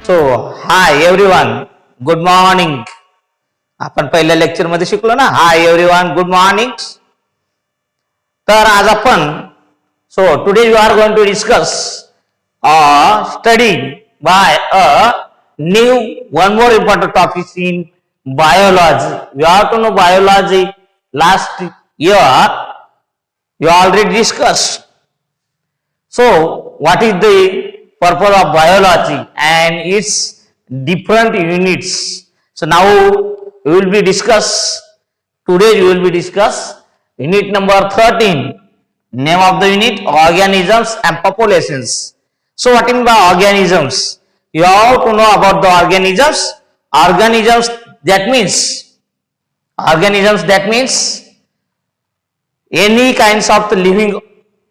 सो hi everyone, good morning. आपण पहिल्या lecture मध्ये शिकलो ना, हाय एव्हरीवन, गुड मॉर्निंग. तर आज आपण today we are going to discuss study by a new one more important topic in biology. You have to know biology. Last year you already discussed. So what is the purpose of biology and its different units? So now we will be today we will be discuss unit number 13. Name of the unit, organisms and populations. So what in by organisms? You have to know about the organisms. Organisms that means any kinds of the living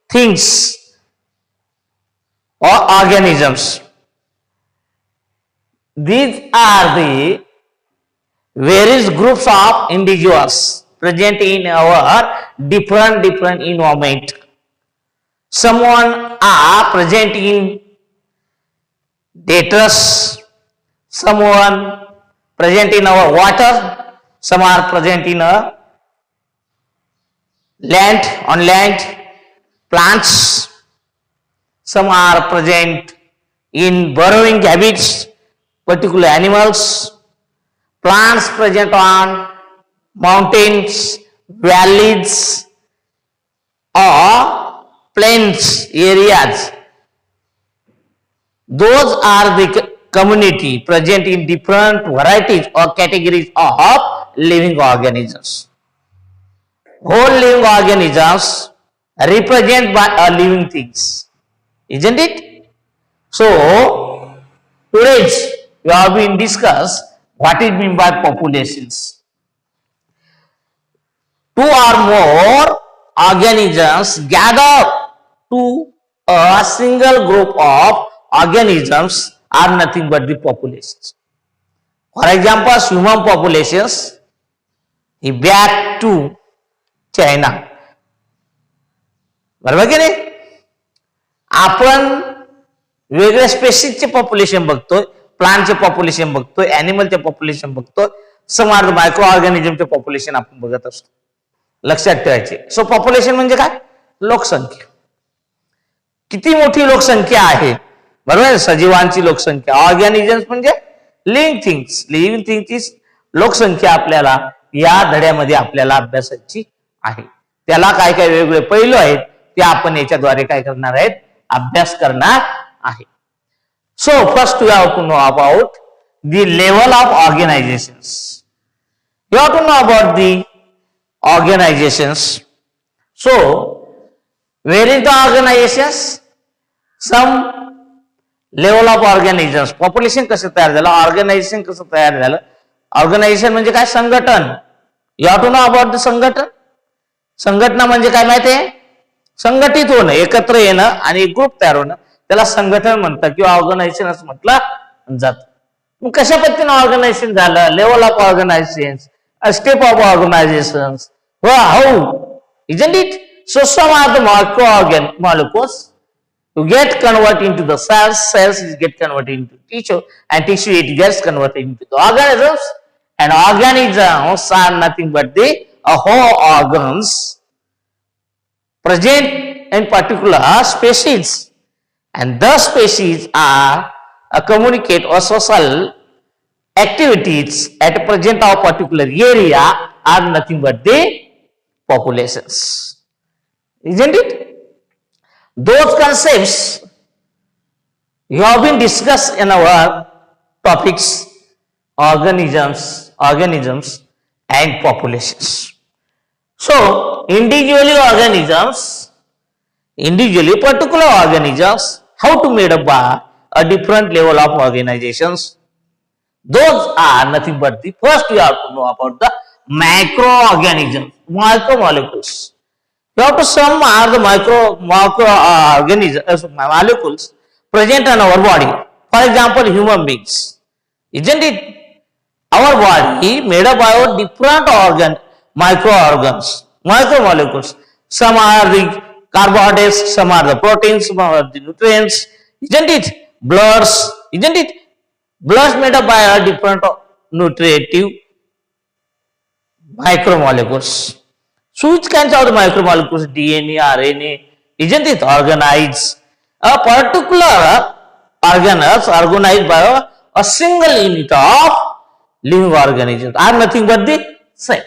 things or organisms. These are the various groups of individuals present in our different environment. Someone are present in detritus, someone present in our water, some are present in on land, plants, some are present in burrowing habits, particular animals, plants present on mountains, valleys or plains areas. Those are the community present in different varieties or categories of living organisms. Whole living organisms represent by living things, isn't it? So today we have been discuss what it means by populations. Two or more organisms gather to a single group of organisms are nothing but the populations. For example, human populations, back to China. बरोबर की नाही? आपण वेगळ्या स्पेसिसचे population बघतोय, प्लांटचे population बघतोय, ॲनिमलचे population बघतोय, समार्थ micro ऑर्गॅनिझमचे population आपण बघत असतो. लक्षात ठेवायचे. सो पॉप्युलेशन म्हणजे काय? लोकसंख्या. किती मोठी लोकसंख्या आहे, बरोबर? सजीवांची लोकसंख्या. ऑर्गॅनिझम्स म्हणजे लिव्हिंग थिंग्स. लिव्हिंग थिंगची लोकसंख्या आपल्याला या धड्यामध्ये आपल्याला अभ्यासाची आहे. त्याला काय काय वेगवेगळे पैलू आहेत ते आपण याच्याद्वारे काय करणार आहेत, अभ्यास करणार आहे. So first you have to know about the level of organisations. You have to know about the organisations. So where is the organisations? Some level of organisms. Population कसं तयार झालं, ऑर्गनायझेशन कसं तयार झालं. ऑर्गनायझेशन म्हणजे काय? संघटन. You have to know about the संघटन. संघटना म्हणजे काय माहिती आहे? संघटित होणं, एकत्र येणं आणि एक ग्रुप तयार होणं, त्याला संघटन म्हणतात किंवा ऑर्गनायझेशन असं म्हटलं जातं. मग कशा पद्धतीने ऑर्गनायझेशन झालं, level of organisation, step of organisation, how isn't it? So some are the micro molecules to get converted into the cells get converted into tissue, and tissue it gets converted into the organisms, and organisms are nothing but the whole organs present in particular species, and the species are communicate or social activities at present of particular area are nothing but the populations, isn't it? Those concepts you have been discussed in our topics, organisms and populations. So individually particular organisms, how to made up by a different level of organizations. Those are nothing but the first you have to know about the microorganisms, micromolecules. You have to some are the microorganisms, molecules present in our body. For example, human beings, isn't it? Our body made up by different microorgans, micromolecules. Some are the carbohydrates, some are the proteins, some are the nutrients, isn't it? Bloods, isn't it? Blood made up by a different nutritive micromolecules. So which kinds of the micromolecules? DNA, RNA, isn't it organized? A particular organelles organized by a single unit of living organisms are nothing but the cell.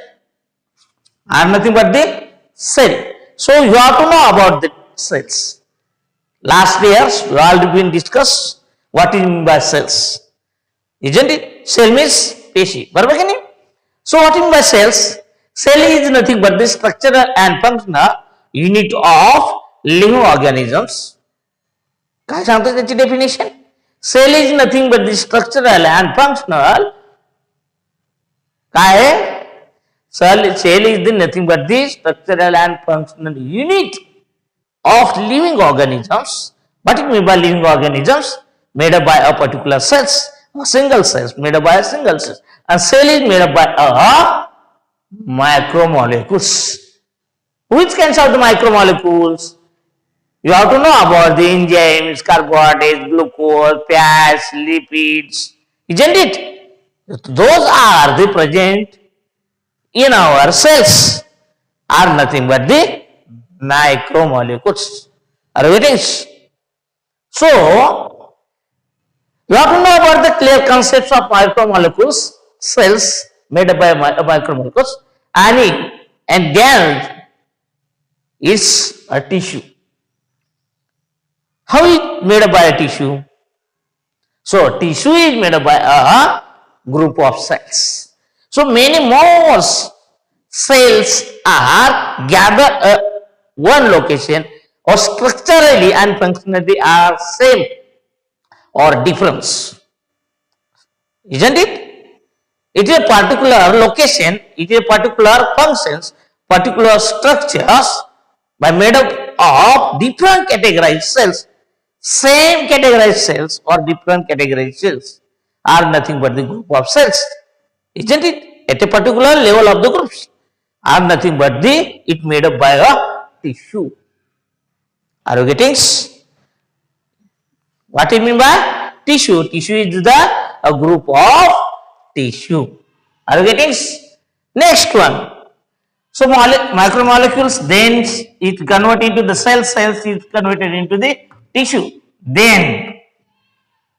Are nothing but the cell. So you have to know about the cells. Last years we already been discussed what is meant by cells. Isn't it? Cell means peshi. बरोबर की नहीं? So what is meant by cells? Cell is nothing but the structural and functional unit of living organisms. काय सांगतो त्याची definition? Cell is nothing but the structural and functional. काय आहे? Cell is the nothing but the structural and functional unit of living organisms. What is meant by living organisms? Made up by a particular cells, a single cells, made up by a single cells. And cell is made up by a macromolecules. Which kinds of the macromolecules? You have to know about the enzymes, carbohydrates, glucose, fats, lipids. Isn't it? Those are the present in our cells are nothing but the macromolecules. Are you getting? So, you have to know about the clear concepts of macromolecules, cells made up by macromolecules, and then it's a tissue. How is it made up by a tissue? So, tissue is made up by a group of cells. So, many more cells are gathered at one location or structurally and functionally are same or difference. Isn't it? It is a particular location, it is a particular functions, particular structures by made up of different categorized cells. Same categorized cells or different categorized cells are nothing but the group of cells. Isn't it? At a particular level of the groups are nothing but it made up by a tissue. Are you getting? What do you mean by tissue? Tissue is a group of tissue. Are you getting? Next one. So macromolecules then it converted into the cells is converted into the tissue. Then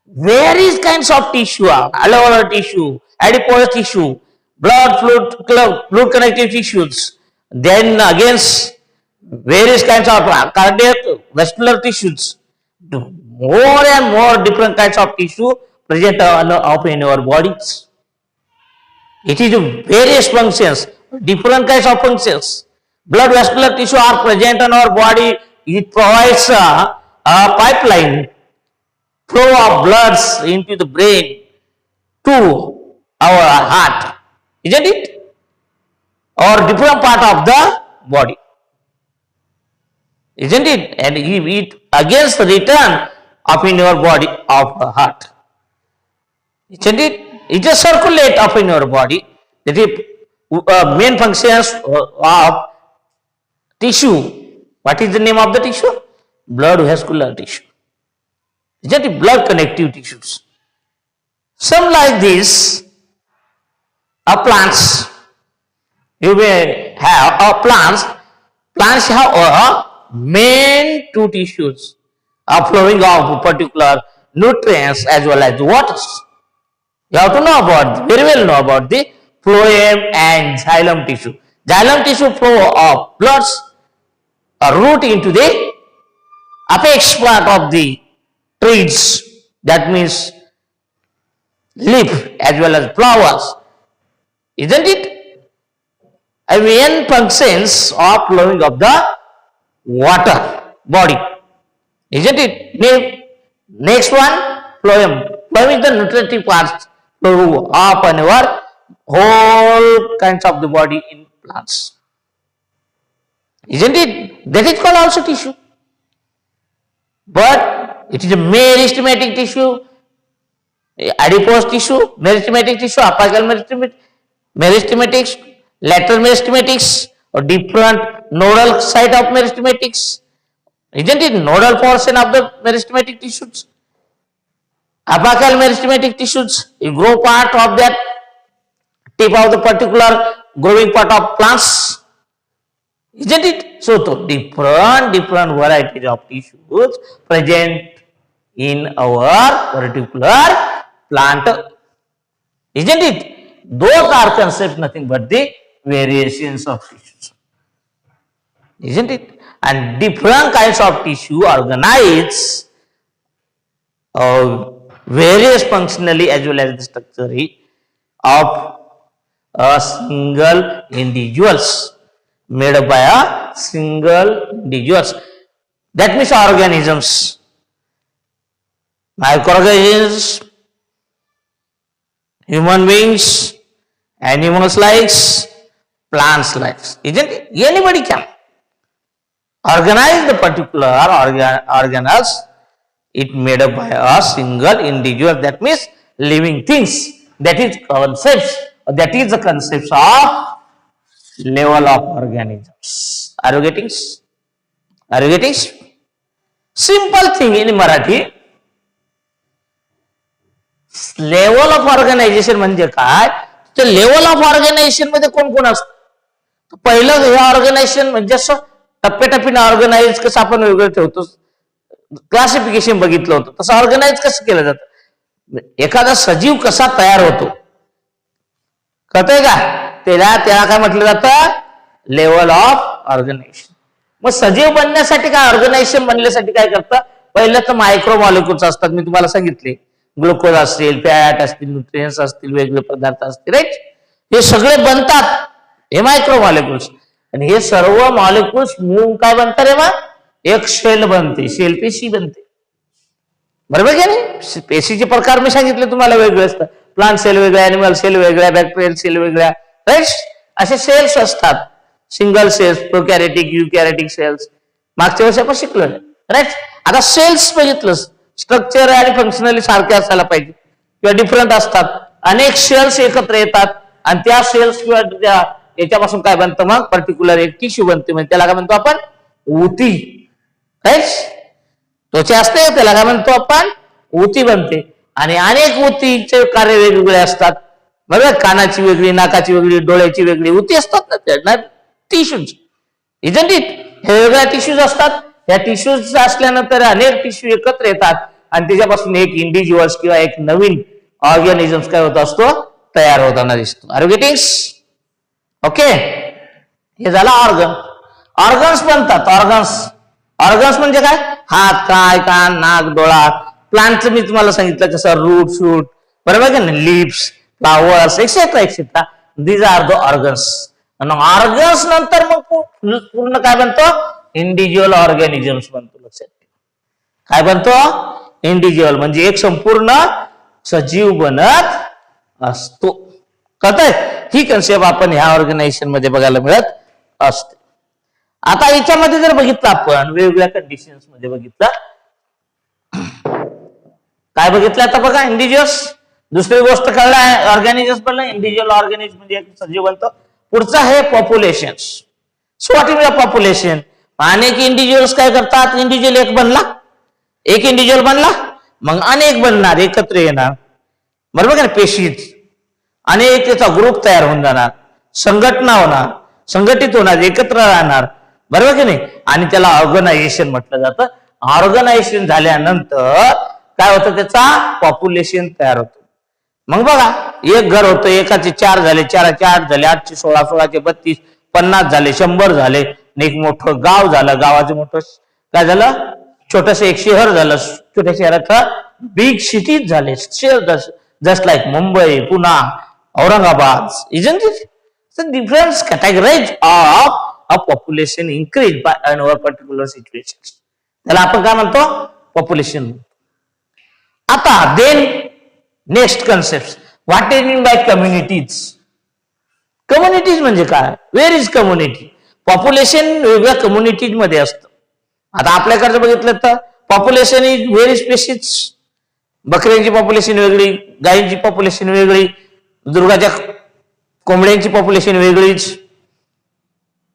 various kinds of tissue are alveolar tissue, adipose tissue, blood connective tissues. Then against various kinds of cardiac vascular tissues. More and more different kinds of tissue present in our bodies. It is various functions, different kinds of functions. Blood vascular tissue are present in our body. It provides a pipeline flow of bloods into the brain to our heart. Isn't it? Or different part of the body. Isn't it? And it against the return of in your body of the heart. Isn't it? It just circulate up in your body. That is main functions of tissue. What is the name of the tissue? Blood vascular tissue. Isn't it? Blood connective tissues. Some like this are plants. You may have plants. Plants have main two tissues are flowing of particular nutrients as well as water. You have to know about, very well know about the phloem and xylem tissue. Xylem tissue flow of bloods root into the apex part of the trees. That means leaf as well as flowers. Isn't it? And main functions of flowing of the water body. Isn't it? Next one, phloem. Phloem is the nutritive parts flow up and over whole kinds of the body in plants. Isn't it? That is called also tissue. But it is a meristematic tissue, adipose tissue, meristematic tissue, apical meristematics, lateral meristematics, or different nodal site of meristematics. Isn't it? Nodal portion of the meristematic tissues. Apical meristematic tissues, a grow part of that tip of the particular growing part of plants, isn't it? So different varieties of tissues present in our particular plant, isn't it? Those are concepts nothing but the variations of tissues, isn't it? And different kinds of tissue organize various functionally as well as the structurally of a single individuals, made up by a single individuals. That means organisms, microorganisms, human beings, animals likes, plants likes, isn't it? Anybody can organize the particular organelles. It made up by a single individual. That means living things. That is concepts. That is the concepts of level of organisms. Are you getting? Are you getting? Simple thing in Marathi. Level of organisation म्हणजे काय? तर level of organisation मध्ये कोण कोण असतं? पहिलं हे organisation म्हणजे असं टप्प्याटप्प्याने ऑर्गनाइज कसं आपण वेगळं ठेवतो, क्लासिफिकेशन बघितलं होतं, तसं ऑर्गनाइज कसं केलं जातं. एखादा सजीव कसा तयार होतो कळतंय का? त्याला काय म्हटलं जातं? Level of organisation. मग सजीव बनण्यासाठी काय, ऑर्गनायझेशन बनण्यासाठी काय करतं? पहिलं तर मायक्रो मॉलिक्युल्स असतात, मी तुम्हाला सांगितले. ग्लुकोज असतील, फॅट असतील, न्यूट्रिएंट्स असतील, वेगवेगळे पदार्थ असतील, राईट. हे सगळे बनतात, हे मायक्रो मॉलिक्युल्स. आणि हे सर्व मॉलिक्युल्स मिळून काय बनतात रे? मग एक सेल बनते, सेल पेशी बनते, बरोबर की नाही? पेशीचे प्रकार मी सांगितले तुम्हाला, वेगळे असतात. प्लांट सेल वेगळ्या, अॅनिमल सेल वेगळ्या, बॅक्टेरियल सेल वेगळ्या, राईट. असे सेल्स असतात, सिंगल सेल्स, प्रोकॅरिटिक, युकॅरिटिक सेल्स. मागच्या वर्षी आपण शिकलो, राईट. आता सेल्स बघितलं, स्ट्रक्चर आणि फंक्शनली सारखे असायला पाहिजे किंवा डिफरंट असतात. अनेक सेल्स एकत्र येतात आणि त्या सेल्स किंवा याच्यापासून काय बनतं? मग पर्टिक्युलर एक टिश्यू बनते, म्हणजे त्याला काय म्हणतो आपण? ऊती, राईट. त्वचा असते, त्याला काय म्हणतो आपण? ऊती बनते. आणि अनेक ऊतीचे कार्य वेगवेगळे असतात, बरोबर. कानाची वेगळी, नाकाची वेगळी, डोळ्याची वेगळी ऊती असतात ना, त्या टिश्यूज, इजंट इट? हे वेगळ्या टिश्यूज असतात. या टिश्यूज असल्यानंतर अनेक टिश्यू एकत्र येतात आणि त्याच्यापासून एक इंडिव्हिज्युअल्स किंवा एक नवीन ऑर्गॅनिझम्स काय होत असतो? तयार होताना दिसतो. Are you getting? ओके, हे झालं ऑर्गन. ऑर्गन्स बनतात. ऑर्गन्स म्हणजे काय? हात, काय, कान, नाक, डोळा. प्लांटचं मी तुम्हाला सांगितलं कसं, रूट, शूट, बरोबर का नाही, lips, flowers, etcetera etcetera. These are the organs. आणि ऑर्गन्स नंतर मग पूर्ण काय बनतो? इंडिव्हिज्युअल ऑर्गॅनिझम्स बनतो. लक्षात ठेवा, काय बनतो? इंडिव्हिज्युअल म्हणजे एक संपूर्ण सजीव बनत असतो. कळतंय? ही कन्सेप्ट आपण ह्या ऑर्गनायझेशन मध्ये बघायला मिळत असते. आता याच्यामध्ये जर बघितलं आपण, वेगवेगळ्या कंडिशन्स मध्ये बघितलं, काय बघितलं आता बघा, इंडिव्हिज्युअल्स. दुसरी गोष्ट कळलं, ऑर्गॅनिझम्स बनलं. इंडिव्हिज्युअल ऑर्गॅनिझम म्हणजे एक सजीव बनतो. पुढचं आहे populations. So what is the population? अनेक इंडिव्हिज्युअल्स काय करतात? इंडिव्हिज्युअल एक बनला, एक इंडिव्हिज्युअल बनला, मग अनेक बनणार, एकत्र येणार, बरोबर का? पेशीज अनेक, त्याचा ग्रुप तयार होऊन जाणार, संघटना होणार, संघटित होणार, एकत्र राहणार, बरोबर की नाही? आणि त्याला ऑर्गनायझेशन म्हटलं जातं. ऑर्गनायझेशन झाल्यानंतर काय होतं? त्याचा पॉप्युलेशन तयार होतं. मग बघा, एक घर होतं, एकाचे 4 झाले, 4चे 8 झाले, 8चे 16, 16चे 32, 50 झाले, 100 झाले, एक मोठं गाव झालं, गावाचं मोठं काय झालं? छोटस एक शहर झालं, छोट्या शहराचं बिग सिटीज झाले, just like Mumbai, Pune, Aurangabad, isn't it? So different categories of a population increase by our particular situations. त्याला आपण काय म्हणतो? पॉप्युलेशन. आता then next concept, what is mean by communities? Communities म्हणजे काय? Where is community? पॉप्युलेशन वेगवेगळ्या communities मध्ये असतं. आता आपल्याकडचं बघितलं तर पॉप्युलेशन इज व्हेरी स्पेसिस. बकऱ्यांची पॉप्युलेशन वेगळी, गायींची पॉप्युलेशन वेगळी, दुर्गाच्या कोंबड्यांची पॉप्युलेशन वेगळीच,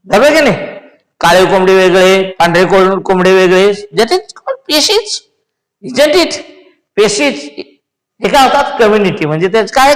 बरोबर की नाही? काळे कोंबडे वेगळे, पांढरे कोंबडे वेगळे. That is called species, isn't it? Species हे काय होतात कम्युनिटी, म्हणजे त्याच काय